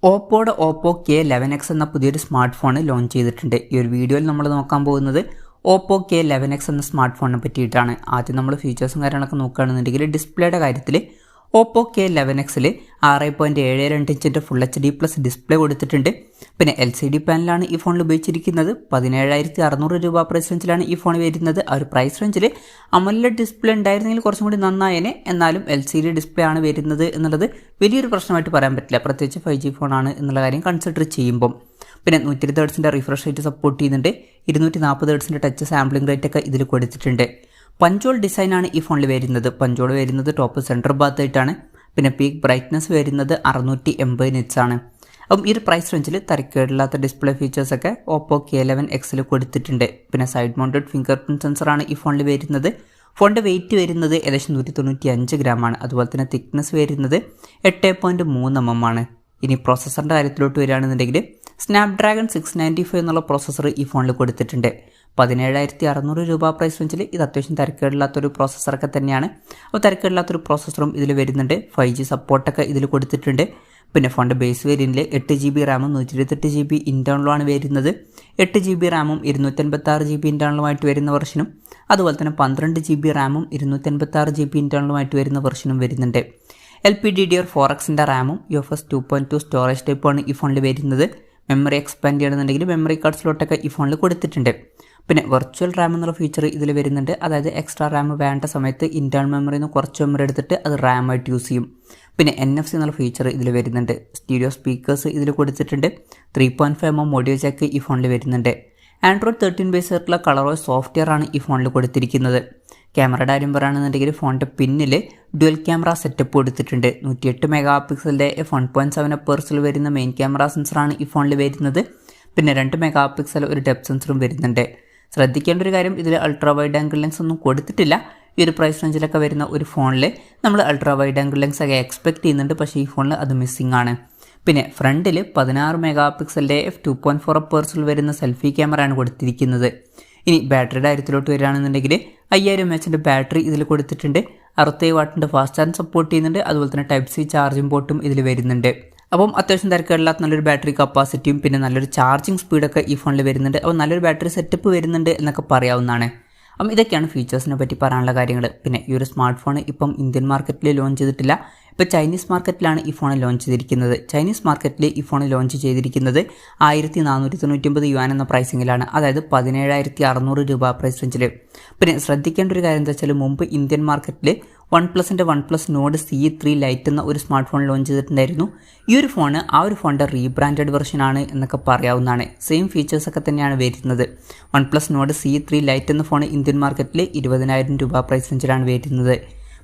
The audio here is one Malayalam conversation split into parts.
ഓപ്പോയുടെ ഓപ്പോ K11x എന്ന പുതിയൊരു സ്മാർട്ട് ഫോൺ ലോഞ്ച് ചെയ്തിട്ടുണ്ട്. ഈ ഒരു വീഡിയോയിൽ നമ്മൾ നോക്കാൻ പോകുന്നത് ഓപ്പോ K11x എന്ന സ്മാർട്ട് ഫോണിനെ പറ്റിയിട്ടാണ്. ആദ്യം നമ്മൾ ഫീച്ചേഴ്സും കാര്യങ്ങളൊക്കെ നോക്കുകയാണെന്നുണ്ടെങ്കിൽ ഡിസ്പ്ലേയുടെ കാര്യത്തിൽ ഓപ്പോ K11xൽ 6.72 ഇഞ്ചിൻ്റെ ഫുൾ HD പ്ലസ് ഡിസ്പ്ലേ കൊടുത്തിട്ടുണ്ട്. പിന്നെ LCD പാനലാണ് ഈ ഫോണിൽ ഉപയോഗിച്ചിരിക്കുന്നത്. 17,600 രൂപ പ്രൈസ് റേഞ്ചിലാണ് ഈ ഫോൺ വരുന്നത്. ആ ഒരു പ്രൈസ് റേഞ്ചിൽ AMOLED ഡിസ്പ്ലേ ഉണ്ടായിരുന്നെങ്കിൽ കുറച്ചും കൂടി നന്നായേനെ. എന്നാലും LCD ഡിസ്പ്ലേ ആണ് വരുന്നത് എന്നുള്ളത് വലിയൊരു പ്രശ്നമായിട്ട് പറയാൻ പറ്റില്ല, പ്രത്യേകിച്ച് 5G ഫോണാണ് എന്നുള്ള കാര്യം കൺസിഡർ ചെയ്യുമ്പം. പിന്നെ 120 ഹെർട്സിൻ്റെ റിഫ്രഷ് റേറ്റ് സപ്പോർട്ട് ചെയ്യുന്നുണ്ട്. 240 ഹെർട്സിൻ്റെ ടച്ച് സാമ്പിളിംഗ് റേറ്റ് ഒക്കെ ഇതിൽ കൊടുത്തിട്ടുണ്ട്. പഞ്ചോൾ ഡിസൈനാണ് ഈ ഫോണിൽ വരുന്നത്. പഞ്ചോൾ വരുന്നത് ടോപ്പ് സെൻറ്റർ ഭാഗത്തായിട്ടാണ്. പിന്നെ പീക്ക് ബ്രൈറ്റ്നസ് വരുന്നത് 680 നിറ്റ്സ് ആണ്. അപ്പം ഈ ഒരു പ്രൈസ് റേഞ്ചിൽ തരക്കേടില്ലാത്ത ഡിസ്പ്ലേ ഫീച്ചേഴ്സൊക്കെ ഓപ്പോ K11xൽ കൊടുത്തിട്ടുണ്ട്. പിന്നെ സൈഡ് മൗണ്ടഡ് ഫിംഗർ പ്രിൻറ്റ് സെൻസറാണ് ഈ ഫോണിൽ വരുന്നത്. ഫോണിൻ്റെ വെയിറ്റ് വരുന്നത് ഏകദേശം 195 ഗ്രാമാണ്. അതുപോലെ തന്നെ തിക്നെസ് വരുന്നത് 8.3 mm ആണ്. ഇനി പ്രോസസ്സറിൻ്റെ കാര്യത്തിലോട്ട് വരികയാണെന്നുണ്ടെങ്കിൽ സ്നാപ്ഡ്രാഗൺ 695 എന്നുള്ള പ്രോസസ്സർ ഈ ഫോണിൽ കൊടുത്തിട്ടുണ്ട്. 17,600 രൂപ പ്രൈസ് റേഞ്ചിൽ ഇത് അത്യാവശ്യം തരക്കേടില്ലാത്തൊരു പ്രോസസ്സറൊക്കെ തന്നെയാണ്. അപ്പോൾ തരക്കേടില്ലാത്തൊരു പ്രോസസ്സറും ഇതിൽ വരുന്നുണ്ട്. 5G സപ്പോർട്ടൊക്കെ ഇതിൽ കൊടുത്തിട്ടുണ്ട്. പിന്നെ ഫോണിൻ്റെ ബേസ് വേരിയൻറ്റിൽ 8GB റാമും 128GB ഇൻറ്റേർണലുമാണ് വരുന്നത്. 8GB റാമും 256GB ഇൻറ്റേർണലുമായിട്ട് വരുന്ന വെർഷനും അതുപോലെ തന്നെ 12GB റാമും 256GB ഇൻറ്റേർണലുമായിട്ട് വരുന്ന വെർഷനും വരുന്നുണ്ട്. LPDDR4Xൻ്റെ റാമും UFS 2.2 സ്റ്റോറേജ് ടൈപ്പാണ് ഈ ഫോണിൽ വരുന്നത്. മെമ്മറി എക്സ്പാൻഡ് ചെയ്യണമെന്നുണ്ടെങ്കിൽ മെമ്മറി കാർഡ് സ്ലോട്ടൊക്കെ ഈ ഫോണിൽ കൊടുത്തിട്ടുണ്ട്. പിന്നെ വെർച്വൽ റാം എന്നുള്ള ഫീച്ചർ ഇതിൽ വരുന്നുണ്ട്. അതായത് എക്സ്ട്രാ റാം വേണ്ട സമയത്ത് ഇൻറ്റേർണൽ മെമ്മറിയിൽ നിന്ന് കുറച്ച് മെമ്മറി എടുത്തിട്ട് അത് റാമായിട്ട് യൂസ് ചെയ്യും. പിന്നെ NFC എന്നുള്ള ഫീച്ചർ ഇതിൽ വരുന്നുണ്ട്. സ്റ്റീരിയോ സ്പീക്കേഴ്സ് ഇതിൽ കൊടുത്തിട്ടുണ്ട്. 3.5 mm ഓഡിയോ ജാക്ക് ഈ ഫോണിൽ വരുന്നുണ്ട്. Android 13 ബേസ് ആയിട്ടുള്ള കളറോസ് സോഫ്റ്റ്വെയർ ആണ് ഈ ഫോണിൽ കൊടുത്തിരിക്കുന്നത്. ക്യാമറയുടെ കാര്യം പറയുകയാണെന്നുണ്ടെങ്കിൽ ഫോണിൻ്റെ പിന്നിൽ ഡ്യുവൽ ക്യാമറ സെറ്റപ്പ് കൊടുത്തിട്ടുണ്ട്. 108 മെഗാ പിക്സലിൻ്റെ 1.7 അപ്പേഴ്സിൽ വരുന്ന മെയിൻ ക്യാമറ സെൻസറാണ് ഈ ഫോണിൽ വരുന്നത്. പിന്നെ 2 മെഗാ പിക്സൽ ഒരു ഡെപ്ത് സെൻസറും വരുന്നുണ്ട്. ശ്രദ്ധിക്കേണ്ട ഒരു കാര്യം, ഇതിൽ അൾട്രാ വൈഡ് ആംഗിൾ ലെൻസ് ഒന്നും കൊടുത്തിട്ടില്ല. ഈ ഒരു പ്രൈസ് റേഞ്ചിലൊക്കെ വരുന്ന ഒരു ഫോണിൽ നമ്മൾ അൾട്രാ വൈഡ് ആംഗിൾ ലെൻസ് ഒക്കെ എക്സ്പെക്ട് ചെയ്യുന്നുണ്ട്, പക്ഷേ ഈ ഫോണിൽ അത് മിസ്സിംഗ് ആണ്. പിന്നെ ഫ്രണ്ടിൽ 16 മെഗാ പിക്സലിൻ്റെ f2.4 അപ്പേഴ്സിൽ വരുന്ന സെൽഫി ക്യാമറയാണ് കൊടുത്തിരിക്കുന്നത്. ഇനി ബാറ്ററിയുടെ കാര്യത്തിലോട്ട് വരികയാണെന്നുണ്ടെങ്കിൽ 5000 mAh ബാറ്ററി ഇതിൽ കൊടുത്തിട്ടുണ്ട്. 67 വാട്ടിൻ്റെ ഫാസ്റ്റ് ചാർജ് സപ്പോർട്ട് ചെയ്യുന്നുണ്ട്. അതുപോലെ തന്നെ Type-C ചാർജിംഗ് പോർട്ടും ഇതിൽ വരുന്നുണ്ട്. അപ്പം അത്യാവശ്യം തിരക്കേടില്ലാത്ത നല്ലൊരു ബാറ്ററി കപ്പാസിറ്റിയും പിന്നെ നല്ലൊരു ചാർജിങ് സ്പീഡൊക്കെ ഈ ഫോണിൽ വരുന്നുണ്ട്. അപ്പോൾ നല്ലൊരു ബാറ്ററി സെറ്റപ്പ് വരുന്നുണ്ട് എന്നൊക്കെ പറയാവുന്നതാണ്. അപ്പം ഇതൊക്കെയാണ് ഫീച്ചേഴ്സിനെ പറ്റി പറയാനുള്ള കാര്യങ്ങൾ. പിന്നെ ഈ ഒരു സ്മാർട്ട് ഫോൺ ഇപ്പം ഇന്ത്യൻ മാർക്കറ്റിൽ ലോഞ്ച് ചെയ്തിട്ടില്ല. ഇപ്പോൾ ചൈനീസ് മാർക്കറ്റിലാണ് ഈ ഫോൺ ലോഞ്ച് ചെയ്തിരിക്കുന്നത്. ചൈനീസ് മാർക്കറ്റിൽ ഈ ഫോൺ ലോഞ്ച് ചെയ്തിരിക്കുന്നത് 1499 യുവാൻ എന്ന പ്രൈസിങ്ങിലാണ്. അതായത് 17,600 രൂപ പ്രൈസ് റേഞ്ചിൽ. പിന്നെ ശ്രദ്ധിക്കേണ്ട ഒരു കാര്യം എന്താ വെച്ചാൽ, മുമ്പ് ഇന്ത്യൻ മാർക്കറ്റിൽ OnePlusൻ്റെ OnePlus Nord C3 Lite എന്ന ഒരു സ്മാർട്ട് ഫോൺ ലോഞ്ച് ചെയ്തിട്ടുണ്ടായിരുന്നു. ഈ ഒരു ഫോൺ ആ ഒരു ഫോണിൻ്റെ റീബ്രാൻഡഡ് വെർഷനാണ് എന്നൊക്കെ പറയാവുന്നതാണ്. സെയിം ഫീച്ചേഴ്സൊക്കെ തന്നെയാണ് വരുന്നത്. OnePlus Nord C3 Lite എന്ന ഫോൺ ഇന്ത്യൻ മാർക്കറ്റിൽ 20,000 രൂപ പ്രൈസ് റേഞ്ചിലാണ് വരുന്നത്.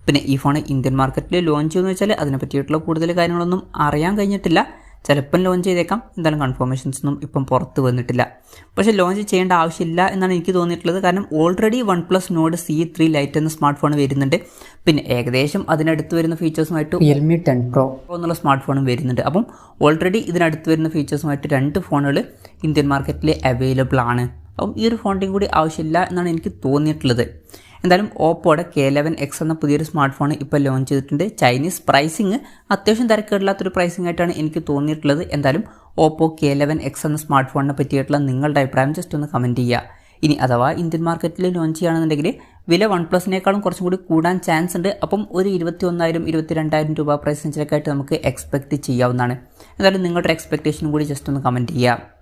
പിന്നെ ഈ ഫോൺ ഇന്ത്യൻ മാർക്കറ്റിൽ ലോഞ്ച് ചെയ്യുമെന്ന് വെച്ചാൽ അതിനെ പറ്റിയിട്ടുള്ള കൂടുതൽ കാര്യങ്ങളൊന്നും അറിയാൻ കഴിഞ്ഞിട്ടില്ല. ചിലപ്പം ലോഞ്ച് ചെയ്തേക്കാം. എന്തായാലും കൺഫർമേഷൻസ് ഒന്നും ഇപ്പം പുറത്ത് വന്നിട്ടില്ല. പക്ഷേ ലോഞ്ച് ചെയ്യേണ്ട ആവശ്യമില്ല എന്നാണ് എനിക്ക് തോന്നിയിട്ടുള്ളത്. കാരണം already OnePlus Nord C3 Lite എന്ന സ്മാർട്ട് ഫോൺ വരുന്നുണ്ട്. പിന്നെ ഏകദേശം അതിനടുത്ത് വരുന്ന ഫീച്ചേഴ്സുമായിട്ട് Realme 10 Pro എന്നുള്ള സ്മാർട്ട് ഫോണും വരുന്നുണ്ട്. അപ്പം ഓൾറെഡി ഇതിനടുത്ത് വരുന്ന ഫീച്ചേഴ്സുമായിട്ട് 2 ഫോണുകൾ ഇന്ത്യൻ മാർക്കറ്റിൽ അവൈലബിൾ ആണ്. അപ്പം ഈ ഒരു ഫോണിൻ്റെയും കൂടി ആവശ്യമില്ല എന്നാണ് എനിക്ക് തോന്നിയിട്ടുള്ളത്. എന്തായാലും ഓപ്പോയുടെ K11x എന്ന പുതിയൊരു സ്മാർട്ട് ഫോൺ ഇപ്പോൾ ലോഞ്ച് ചെയ്തിട്ടുണ്ട്. ചൈനീസ് പ്രൈസിങ് അത്യാവശ്യം തിരക്കേടില്ലാത്തൊരു പ്രൈസിംഗ് ആയിട്ടാണ് എനിക്ക് തോന്നിയിട്ടുള്ളത്. എന്തായാലും ഓപ്പോ K11x എന്ന സ്മാർട്ട് ഫോണിനെ പറ്റിയിട്ടുള്ള നിങ്ങളുടെ അഭിപ്രായം ജസ്റ്റ് ഒന്ന് കമൻറ്റ് ചെയ്യുക. ഇനി അഥവാ ഇന്ത്യൻ മാർക്കറ്റിൽ ലോഞ്ച് ചെയ്യുകയാണെന്നുണ്ടെങ്കിൽ വില OnePlusനേക്കാളും കുറച്ചും കൂടി കൂടാൻ ചാൻസ് ഉണ്ട്. അപ്പം ഒരു 21,000 22,000 രൂപ പ്രൈസ് റേഞ്ചിലൊക്കെ ആയിട്ട് നമുക്ക് എക്സ്പെക്റ്റ് ചെയ്യാവുന്നതാണ്. എന്തായാലും നിങ്ങളുടെ എക്സ്പെക്റ്റേഷനും കൂടി ജസ്റ്റ് ഒന്ന് കമൻറ്റ് ചെയ്യുക.